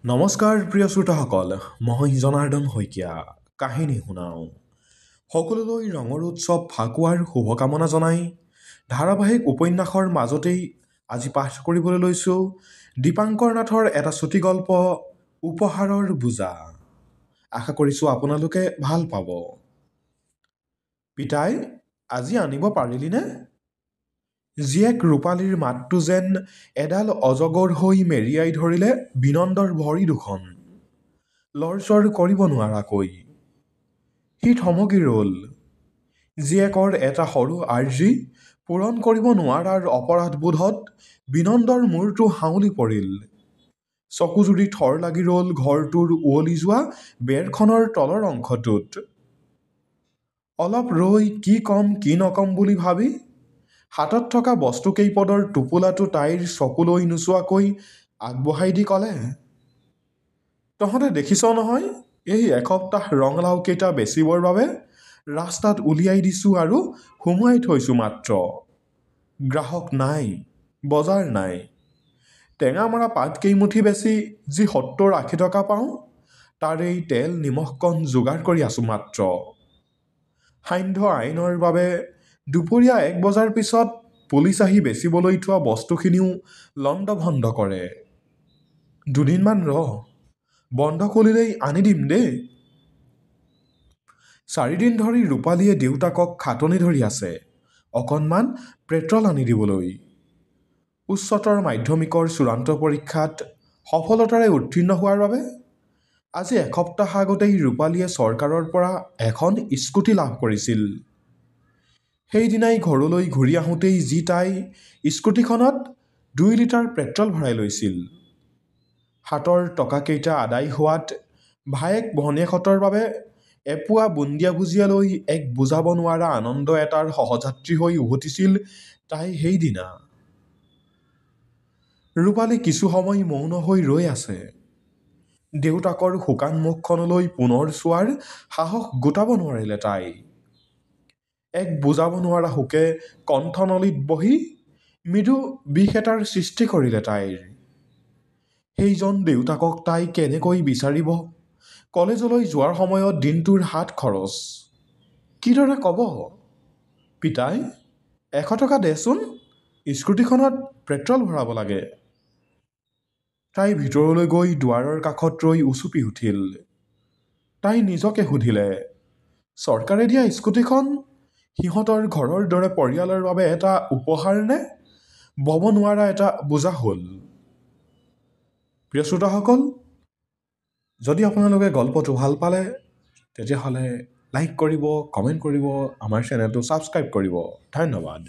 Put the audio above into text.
নমস্কাৰ প্ৰিয় শ্ৰোতাসকল, মই জনাৰ্দন শইকীয়া কাহিনী শুনাওঁ। সকলোলৈ ৰঙৰ উৎসৱ ফাকুৱাৰ শুভকামনা জনাই ধাৰাবাহিক উপন্যাসৰ মাজতেই আজি পাঠ কৰিবলৈ লৈছোঁ দীপাংকৰ নাথৰ এটা চুটি গল্প উপহাৰৰ বোজা। আশা কৰিছোঁ আপোনালোকে ভাল পাব। পিতাই, আজি আনিব পাৰিলিনে? জীয়েক ৰূপালীৰ মাতটো যেন এডাল অজগৰ হৈ মেৰিয়াই ধৰিলে বিনন্দৰ ভৰি দুখন। লৰচৰ কৰিব নোৱাৰাকৈ সি থমকি ৰল। জীয়েকৰ এটা সৰু আৰ্জি পূৰণ কৰিব নোৱাৰাৰ অপৰাধবোধত বিনন্দৰ মূৰটো হাউলি পৰিল। চকুজুৰি থৰ লাগি ৰল ঘৰটোৰ উৱলি যোৱা বেৰখনৰ তলৰ অংশটোত। অলপ ৰৈ কি কম কি নকম বুলি ভাবি হাতত থকা বস্তুকেইপদৰ টোপোলাটো তাইৰ চকুলৈ নোচোৱাকৈ আগবঢ়াই দি ক'লে, তহঁতে দেখিছ নহয়, এই এসপ্তাহ ৰঙালাওকেইটা বেচিবৰ বাবে ৰাস্তাত উলিয়াই দিছোঁ আৰু সুমুৱাই থৈছোঁ মাত্ৰ। গ্ৰাহক নাই, বজাৰ নাই। টেঙামৰা পাত কেইমুঠি বেচি যি ৭০-৮০ টকা পাওঁ, তাৰেই তেল নিমখকণ যোগাৰ কৰি আছোঁ মাত্ৰ। সান্ধ্য আইনৰ বাবে দুপৰীয়া ১ বজাৰ পিছত পুলিচ আহি বেচিবলৈ থোৱা বস্তুখিনিও লণ্ডভণ্ড কৰে। দুদিনমান ৰ, বন্ধ খুলিলেই আনি দিম দেই। ৪ দিন ধৰি ৰূপালীয়ে দেউতাকক খাটনি ধৰি আছে অকণমান পেট্ৰল আনি দিবলৈ। উচ্চতৰ মাধ্যমিকৰ চূড়ান্ত পৰীক্ষাত সফলতাৰে উত্তীৰ্ণ হোৱাৰ বাবে আজি এসপ্তাহ আগতেই ৰূপালীয়ে চৰকাৰৰ পৰা এখন স্কুটি লাভ কৰিছিল। সেইদিনাই ঘৰলৈ ঘূৰি আহোঁতেই যি তাই স্কুটিখনত ২ লিটাৰ পেট্ৰল ভৰাই লৈছিল। হাতৰ টকাকেইটা আদায় হোৱাত ভায়েক ভনীয়েকহঁতৰ বাবে এপোৱা বুন্দিয়া ভুজিয়া লৈ এক বুজাব নোৱাৰা আনন্দ এটাৰ সহযাত্ৰী হৈ উভতিছিল তাই সেইদিনা। ৰূপালী কিছু সময় মৌন হৈ ৰৈ আছে। দেউতাকৰ শুকান মুখখনলৈ পুনৰ চোৱাৰ সাহস গোটাব নোৱাৰিলে তাই। এক বুজাব নোৱাৰা শোকে কণ্ঠনলীত বহি মৃদু বিষ এটাৰ সৃষ্টি কৰিলে তাইৰ। সেইজন দেউতাকক তাই কেনেকৈ বিচাৰিব? কলেজলৈ যোৱাৰ সময়ত দিনটোৰ হাত খৰচ কিদৰে ক'ব, পিতাই ১০০ টকা দেচোন, স্কুটিখনত পেট্ৰল ভৰাব লাগে। তাই ভিতৰলৈ গৈ দুৱাৰৰ কাষত ৰৈ উচুপি উঠিল। তাই নিজকে সুধিলে, চৰকাৰে দিয়া স্কুটিখন সিহঁতৰ ঘৰৰ দৰে পৰিয়ালৰ বাবে এটা উপহাৰ নে বব নোৱাৰা এটা বোজা হ'ল? প্ৰিয় শ্ৰোতাসকল, যদি আপোনালোকে গল্পটো ভাল পালে তেতিয়াহ'লে লাইক কৰিব, কমেণ্ট কৰিব, আমাৰ চেনেলটো ছাবস্ক্ৰাইব কৰিব। ধন্যবাদ।